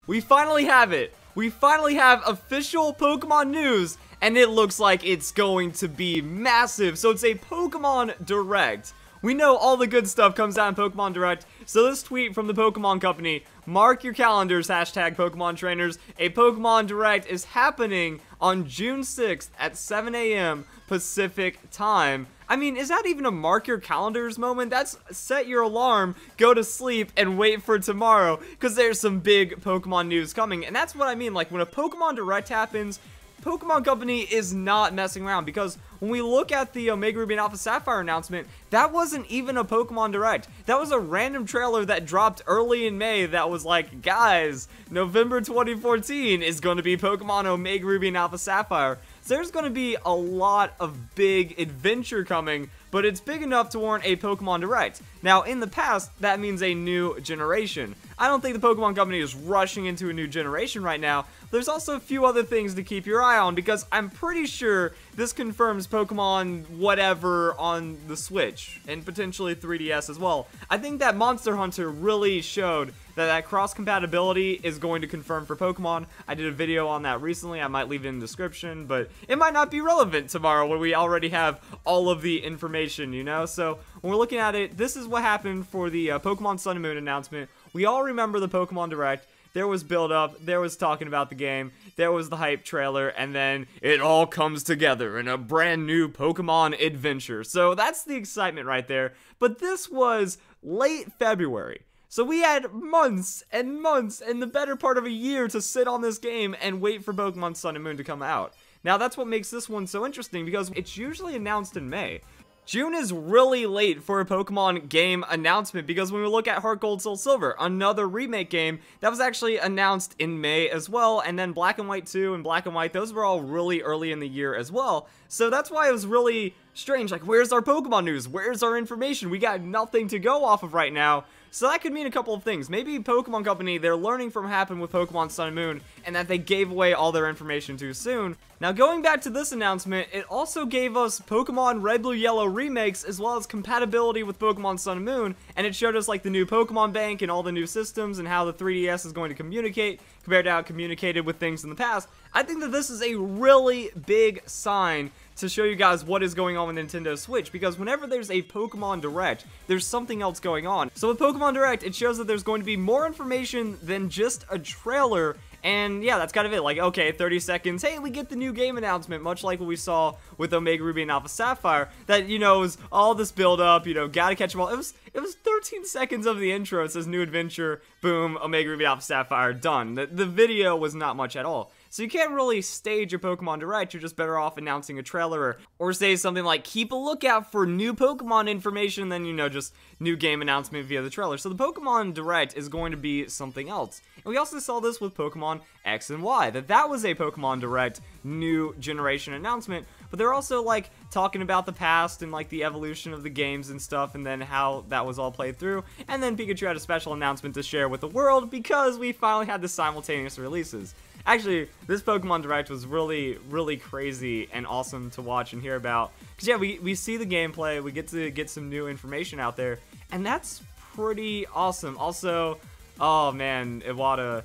We finally have it. We finally have official Pokemon news, and it looks like it's going to be massive. So it's a Pokemon Direct. We know all the good stuff comes out in Pokemon Direct, so this tweet from the Pokemon Company, mark your calendars, hashtag Pokemon trainers, a Pokemon Direct is happening on June 6th at 7 a.m. Pacific time. I mean, is that even a mark your calendars moment? That's set your alarm, go to sleep, and wait for tomorrow, because there's some big Pokemon news coming, and that's what I mean, like, when a Pokemon Direct happens, Pokemon Company is not messing around, because when we look at the Omega Ruby and Alpha Sapphire announcement, that wasn't even a Pokemon Direct. That was a random trailer that dropped early in May that was like, guys, November 2014 is going to be Pokemon Omega Ruby and Alpha Sapphire. So there's going to be a lot of big adventure coming, but it's big enough to warrant a Pokemon Direct. Now, in the past, that means a new generation. I don't think the Pokemon Company is rushing into a new generation right now. There's also a few other things to keep your eye on, because I'm pretty sure this confirms Pokemon whatever on the Switch, and potentially 3DS as well. I think that Monster Hunter really showed that cross-compatibility is going to confirm for Pokemon. I did a video on that recently. I might leave it in the description, but it might not be relevant tomorrow when we already have all of the information, you know? So when we're looking at it, this is what happened for the Pokemon Sun and Moon announcement. We all remember the Pokemon Direct. There was build-up, there was talking about the game, there was the hype trailer, and then it all comes together in a brand new Pokemon adventure. So that's the excitement right there. But this was late February. So we had months and months and the better part of a year to sit on this game and wait for Pokemon Sun and Moon to come out. Now that's what makes this one so interesting, because it's usually announced in May. June is really late for a Pokemon game announcement, because when we look at Heart Gold Soul Silver, another remake game, that was actually announced in May as well, and then Black and White 2 and Black and White, those were all really early in the year as well. So that's why it was really strange, like, where's our Pokemon news? Where's our information? We got nothing to go off of right now. So that could mean a couple of things. Maybe Pokemon Company, they're learning from what happened with Pokemon Sun and Moon, and that they gave away all their information too soon. Now, going back to this announcement, it also gave us Pokemon Red, Blue, Yellow remakes, as well as compatibility with Pokemon Sun and Moon, and it showed us, like, the new Pokemon Bank and all the new systems and how the 3DS is going to communicate compared to how it communicated with things in the past. I think that this is a really big sign to show you guys what is going on with Nintendo Switch, because whenever there's a Pokemon Direct, there's something else going on. So with Pokemon Direct, it shows that there's going to be more information than just a trailer, and yeah, that's kind of it. Like, okay, 30 seconds, hey, we get the new game announcement, much like what we saw with Omega Ruby and Alpha Sapphire, that, you know, was all this build-up, you know, gotta catch them all. It was 13 seconds of the intro. It says new adventure, boom, Omega Ruby, Alpha Sapphire, done. The video was not much at all. So you can't really stage your Pokemon Direct, you're just better off announcing a trailer, or say something like, keep a lookout for new Pokemon information, than, you know, just new game announcement via the trailer. So the Pokemon Direct is going to be something else. And we also saw this with Pokemon X and Y, that was a Pokemon Direct new generation announcement, but they're also, like, talking about the past and, like, the evolution of the games and stuff, and then how that was all played through. And then Pikachu had a special announcement to share with the world, because we finally had the simultaneous releases. Actually, this Pokemon Direct was really, really crazy and awesome to watch and hear about. Because, yeah, we see the gameplay, we get to get some new information out there, and that's pretty awesome. Also, oh man, Iwata,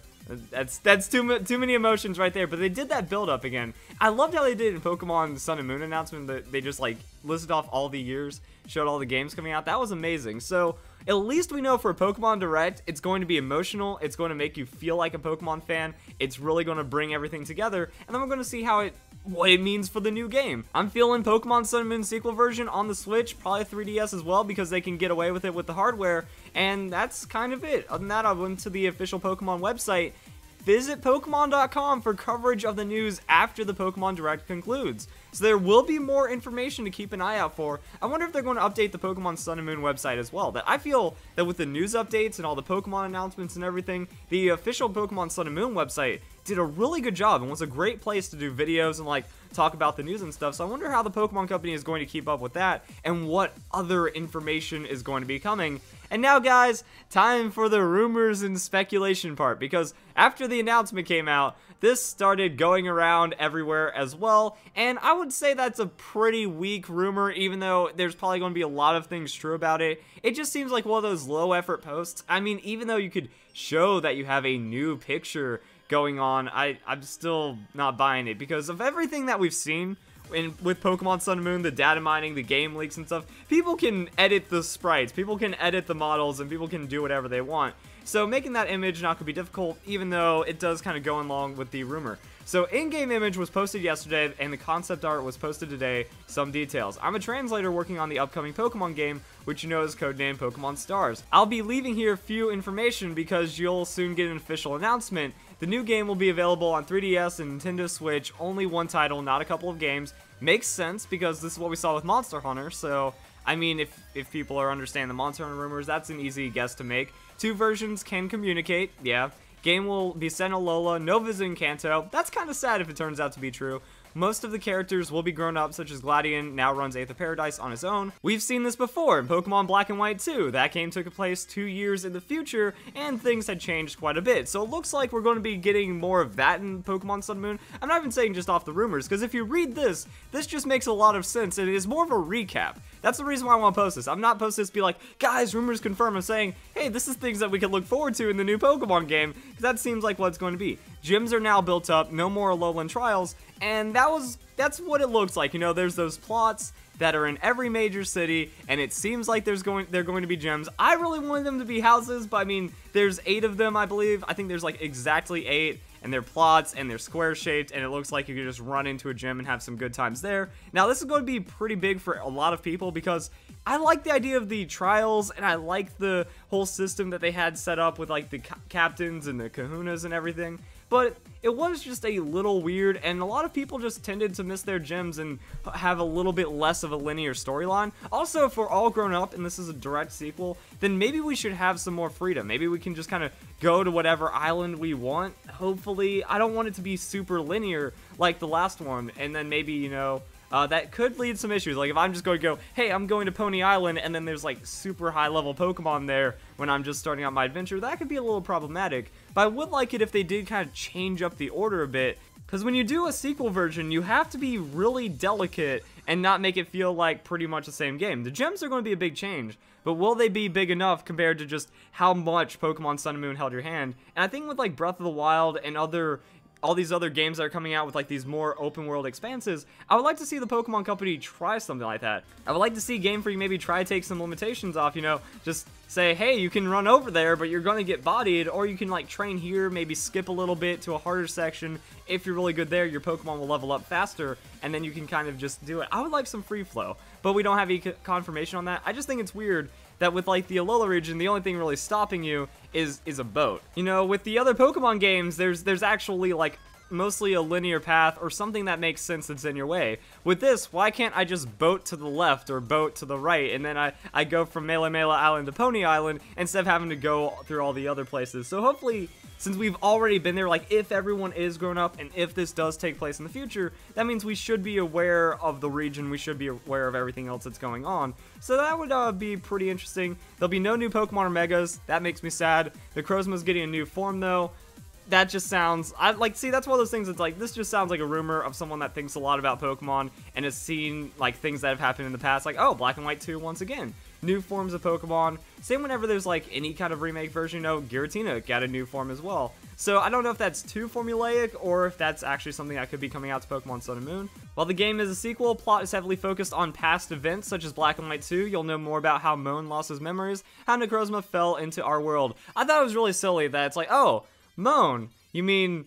that's too many emotions right there, but they did that build-up again. I loved how they did in Pokemon Sun and Moon announcement, that they just, like, listed off all the years, showed all the games coming out. That was amazing. So at least we know for a Pokemon Direct, it's going to be emotional, it's going to make you feel like a Pokemon fan, it's really going to bring everything together, and then we're going to see what it means for the new game. I'm feeling Pokemon Sun and Moon sequel version on the Switch, probably 3DS as well, because they can get away with it with the hardware, and that's kind of it. Other than that, I went to the official Pokemon website. Visit Pokemon.com for coverage of the news after the Pokemon Direct concludes. So there will be more information to keep an eye out for. I wonder if they're going to update the Pokemon Sun and Moon website as well. That I feel that with the news updates and all the Pokemon announcements and everything, the official Pokemon Sun and Moon website did a really good job and was a great place to do videos and, like, talk about the news and stuff. So I wonder how the Pokemon Company is going to keep up with that and what other information is going to be coming. And now, guys, time for the rumors and speculation part, because after the announcement came out, this started going around everywhere as well, and I would say that's a pretty weak rumor, even though there's probably going to be a lot of things true about it. It just seems like one of those low-effort posts. I mean, even though you could show that you have a new picture going on, I'm still not buying it, because of everything that we've seen with Pokemon Sun and Moon, the data mining, the game leaks and stuff. People can edit the sprites, people can edit the models, and people can do whatever they want. So making that image not going to be difficult, even though it does kind of go along with the rumor. So in-game image was posted yesterday, and the concept art was posted today. Some details. I'm a translator working on the upcoming Pokemon game, which you know is codenamed Pokemon Stars. I'll be leaving here few information because you'll soon get an official announcement. The new game will be available on 3DS and Nintendo Switch, only one title, not a couple of games. Makes sense, because this is what we saw with Monster Hunter, so I mean, if people are understanding the Monster Hunter rumors, that's an easy guess to make. 2 versions can communicate, yeah. Game will be set in Alola, no visiting Kanto. That's kind of sad if it turns out to be true. Most of the characters will be grown up, such as Gladion now runs Eighth of Paradise on his own. We've seen this before in Pokemon Black and White 2. That game took place 2 years in the future, and things had changed quite a bit. So it looks like we're going to be getting more of that in Pokemon Sun and Moon. I'm not even saying just off the rumors, because if you read this just makes a lot of sense, and it is more of a recap. That's the reason why I want to post this. I'm not posting this to be like, guys, rumors confirm. I'm saying, hey, this is things that we can look forward to in the new Pokemon game, because that seems like what it's going to be. Gyms are now built up, no more Alolan trials, and that's what it looks like. You know, there's those plots that are in every major city, and it seems like they're going to be gyms. I really wanted them to be houses, but I mean, there's 8 of them, I believe. I think there's like exactly 8, and they're plots, and they're square-shaped, and it looks like you could just run into a gym and have some good times there. Now, this is going to be pretty big for a lot of people, because I like the idea of the trials, and I like the whole system that they had set up with like the captains and the kahunas and everything. But it was just a little weird, and a lot of people just tended to miss their gyms and have a little bit less of a linear storyline. Also, if we're all grown up and this is a direct sequel, then maybe we should have some more freedom. Maybe we can just kind of go to whatever island we want, hopefully. I don't want it to be super linear like the last one, and then maybe, you know, that could lead some issues. Like if I'm just going to go, hey, I'm going to Pony Island, and then there's like super high level Pokemon there when I'm just starting out my adventure, that could be a little problematic. But I would like it if they did kind of change up the order a bit, because when you do a sequel version, you have to be really delicate and not make it feel like pretty much the same game. The gems are going to be a big change, but will they be big enough compared to just how much Pokemon Sun and Moon held your hand? And I think with like Breath of the Wild and all these other games that are coming out with like these more open world expanses, I would like to see the Pokemon Company try something like that. I would like to see Game Freak maybe try to take some limitations off, you know, just say, hey, you can run over there, but you're going to get bodied, or you can like train here, maybe skip a little bit to a harder section. If you're really good there, your Pokemon will level up faster, and then you can kind of just do it. I would like some free flow, but we don't have any confirmation on that. I just think it's weird that with like the Alola region, the only thing really stopping you is a boat. You know, with the other Pokemon games, there's actually like mostly a linear path or something that makes sense that's in your way. With this, why can't I just boat to the left or boat to the right, and then I go from Melemele Island to Pony Island instead of having to go through all the other places. So hopefully, since we've already been there, like if everyone is grown up and if this does take place in the future, that means we should be aware of the region, we should be aware of everything else that's going on. So that would be pretty interesting. There'll be no new Pokemon or Megas. That makes me sad. The Crozma's getting a new form though. That just sounds, see, that's one of those things that's like, this just sounds like a rumor of someone that thinks a lot about Pokemon and has seen, like, things that have happened in the past, like, oh, Black and White 2 once again. New forms of Pokemon. Same whenever there's, like, any kind of remake version, you know, Giratina got a new form as well. So I don't know if that's too formulaic or if that's actually something that could be coming out to Pokemon Sun and Moon. While the game is a sequel, plot is heavily focused on past events such as Black and White 2. You'll know more about how Moan lost his memories, how Necrozma fell into our world. I thought it was really silly that it's like, oh, Moan, you mean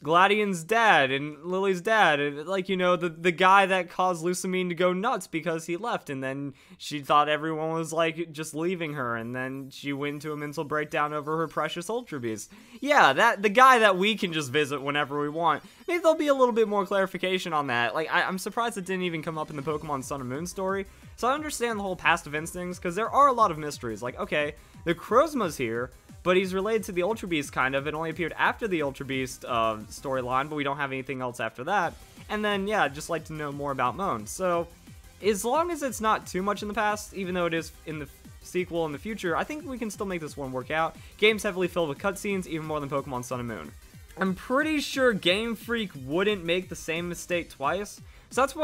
Gladion's dad and Lily's dad, and like, you know, the guy that caused Lucamine to go nuts because he left, and then she thought everyone was like just leaving her, and then she went into a mental breakdown over her precious Ultra Beast. Yeah, the guy that we can just visit whenever we want. Maybe there'll be a little bit more clarification on that. Like, I'm surprised it didn't even come up in the Pokemon Sun and Moon story. So I understand the whole past events things, because there are a lot of mysteries. Like, okay, the Crozma's here, but he's related to the Ultra Beast, kind of. It only appeared after the Ultra Beast storyline, but we don't have anything else after that. And then, yeah, I'd just like to know more about Moan. So, as long as it's not too much in the past, even though it is in the sequel in the future, I think we can still make this one work out. Game's heavily filled with cutscenes, even more than Pokemon Sun and Moon. I'm pretty sure Game Freak wouldn't make the same mistake twice, so that's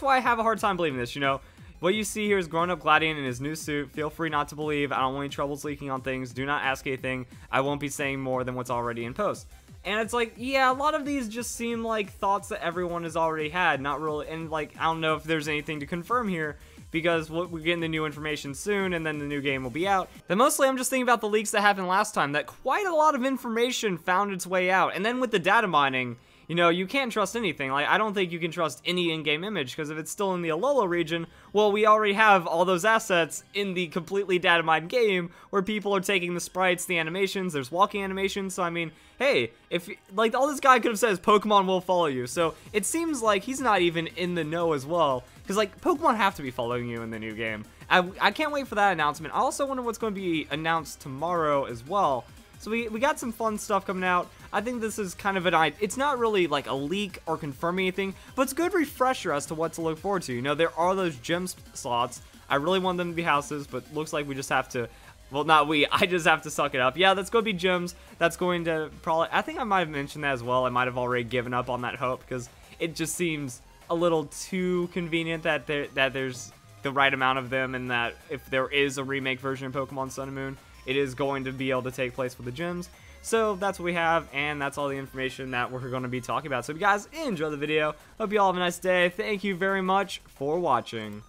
why I have a hard time believing this, you know? What you see here is grown-up Gladian in his new suit. Feel free not to believe. I don't want any troubles leaking on things. Do not ask anything. I won't be saying more than what's already in post. And it's like, yeah, a lot of these just seem like thoughts that everyone has already had, not really, and like, I don't know if there's anything to confirm here, because we're getting the new information soon, and then the new game will be out. But mostly I'm just thinking about the leaks that happened last time, that quite a lot of information found its way out, and then with the data mining, you know, you can't trust anything. Like, I don't think you can trust any in-game image, because if it's still in the Alola region, well, we already have all those assets in the completely data mined game, where people are taking the sprites, the animations, there's walking animations, so I mean, hey, if, like, all this guy could have said is Pokemon will follow you, so it seems like he's not even in the know as well, because, like, Pokemon have to be following you in the new game. I can't wait for that announcement. I also wonder what's going to be announced tomorrow as well. So we got some fun stuff coming out. I think this is kind of it's not really like a leak or confirming anything, but it's a good refresher as to what to look forward to. You know, there are those gym slots. I really want them to be houses, but looks like we just have to, well, not we, I just have to suck it up. Yeah, that's going to be gyms. That's going to probably, I think I might have mentioned that as well. I might have already given up on that hope, because it just seems a little too convenient that there's the right amount of them, and that if there is a remake version of Pokemon Sun and Moon, it is going to be able to take place with the gyms. So that's what we have, and that's all the information that we're going to be talking about. So if you guys enjoy the video, hope you all have a nice day. Thank you very much for watching.